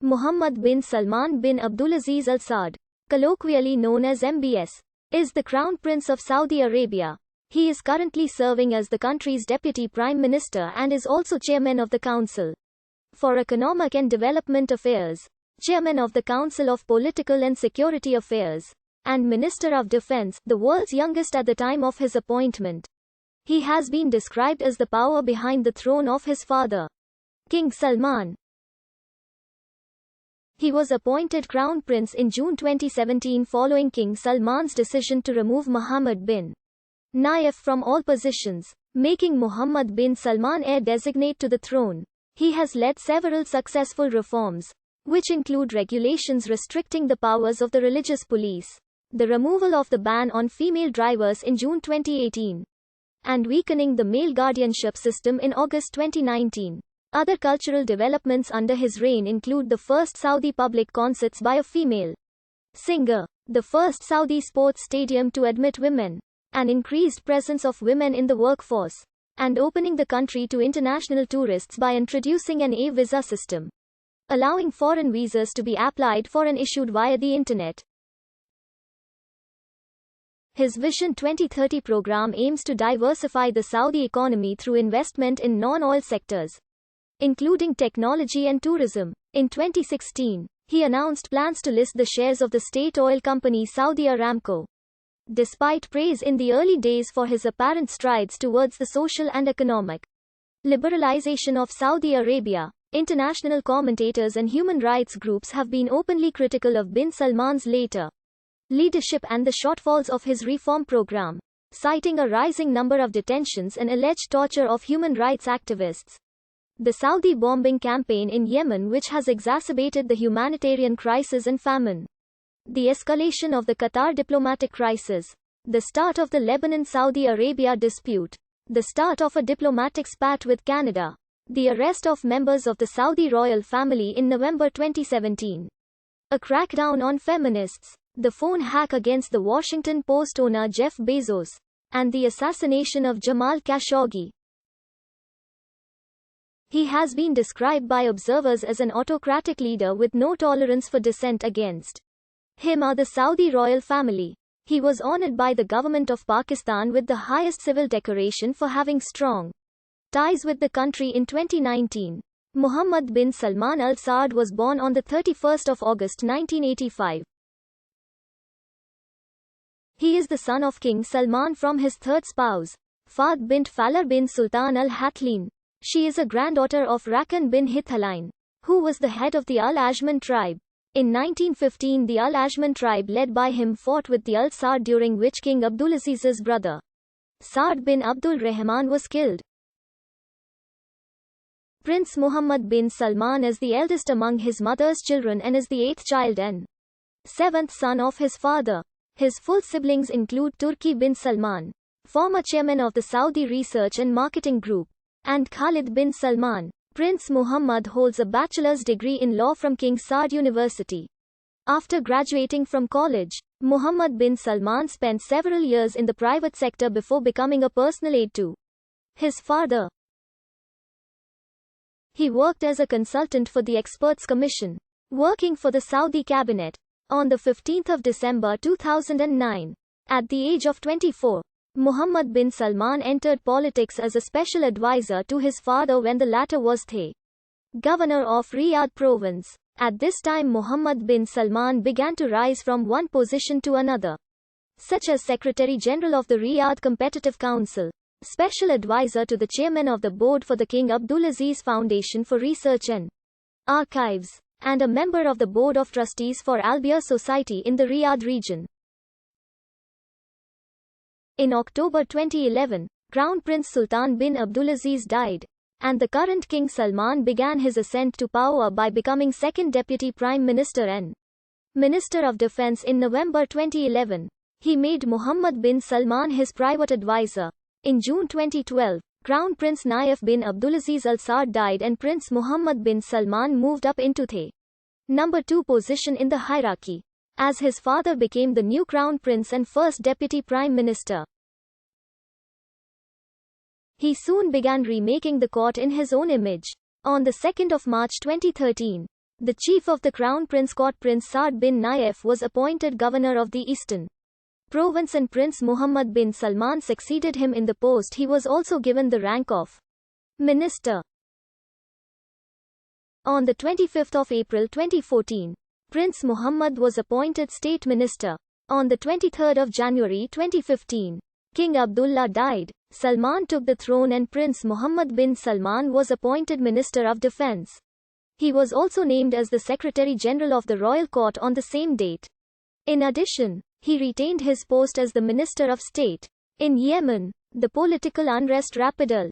Mohammed bin Salman bin Abdulaziz Al Saud, colloquially known as MBS, is the Crown Prince of Saudi Arabia. He is currently serving as the country's Deputy Prime Minister and is also Chairman of the Council for Economic and Development Affairs, Chairman of the Council of Political and Security Affairs, and Minister of Defense, the world's youngest at the time of his appointment. He has been described as the power behind the throne of his father, King Salman. He was appointed Crown Prince in June 2017 following King Salman's decision to remove Mohammed bin Nayef from all positions, making Mohammed bin Salman heir designate to the throne. He has led several successful reforms, which include regulations restricting the powers of the religious police, the removal of the ban on female drivers in June 2018, and weakening the male guardianship system in August 2019. Other cultural developments under his reign include the first Saudi public concerts by a female singer, the first Saudi sports stadium to admit women, an increased presence of women in the workforce, and opening the country to international tourists by introducing an A-visa system, allowing foreign visas to be applied for and issued via the internet. His Vision 2030 program aims to diversify the Saudi economy through investment in non-oil sectors, including technology and tourism. In 2016, he announced plans to list the shares of the state oil company Saudi Aramco. Despite praise in the early days for his apparent strides towards the social and economic liberalization of Saudi Arabia, international commentators and human rights groups have been openly critical of bin Salman's later leadership and the shortfalls of his reform program, citing a rising number of detentions and alleged torture of human rights activists. The Saudi bombing campaign in Yemen, which has exacerbated the humanitarian crisis and famine. The escalation of the Qatar diplomatic crisis. The start of the Lebanon-Saudi Arabia dispute. The start of a diplomatic spat with Canada. The arrest of members of the Saudi royal family in November 2017. A crackdown on feminists. The phone hack against the Washington Post owner Jeff Bezos. And the assassination of Jamal Khashoggi. He has been described by observers as an autocratic leader with no tolerance for dissent. Against him are the Saudi royal family. He was honored by the government of Pakistan with the highest civil decoration for having strong ties with the country in 2019. Mohammed bin Salman Al Saud was born on the 31st of August 1985. He is the son of King Salman from his third spouse, Fahd bint Falar bin Sultan Al Hatlin. She is a granddaughter of Rakan bin Hithalain, who was the head of the Al Ajman tribe. In 1915, the Al Ajman tribe led by him fought with the Al Saud, during which King Abdulaziz's brother, Saad bin Abdul Rahman, was killed. Prince Mohammed bin Salman is the eldest among his mother's children and is the eighth child and seventh son of his father. His full siblings include Turki bin Salman, former chairman of the Saudi Research and Marketing Group, and Khalid bin Salman. Prince Mohammed holds a bachelor's degree in law from King Saud University. After graduating from college, Mohammed bin Salman spent several years in the private sector before becoming a personal aide to his father. He worked as a consultant for the Experts Commission, working for the Saudi cabinet. On the 15th of December 2009, at the age of 24, Mohammed bin Salman entered politics as a special advisor to his father when the latter was the governor of Riyadh province. At this time, Mohammed bin Salman began to rise from one position to another, such as Secretary General of the Riyadh Competitive Council, special advisor to the chairman of the board for the King Abdulaziz Foundation for Research and Archives, and a member of the board of trustees for Albia Society in the Riyadh region. In October 2011, Crown Prince Sultan bin Abdulaziz died, and the current King Salman began his ascent to power by becoming second Deputy Prime Minister and Minister of Defense in November 2011. He made Mohammed bin Salman his private advisor. In June 2012, Crown Prince Nayef bin Abdulaziz Al Saud died and Prince Mohammed bin Salman moved up into the number 2 position in the hierarchy, as his father became the new Crown Prince and first Deputy Prime Minister. He soon began remaking the court in his own image. On the 2nd of March 2013, The chief of the Crown Prince Court, Prince Saad bin Naif, was appointed governor of the Eastern Province and Prince Mohammed bin Salman succeeded him in the post. He was also given the rank of minister. On the 25th of April 2014, Prince Mohammed was appointed state minister. On the 23rd of January 2015, King Abdullah died. Salman took the throne and Prince Mohammed bin Salman was appointed Minister of Defense. He was also named as the Secretary General of the Royal Court on the same date. In addition, he retained his post as the Minister of State. In Yemen, the political unrest rapidly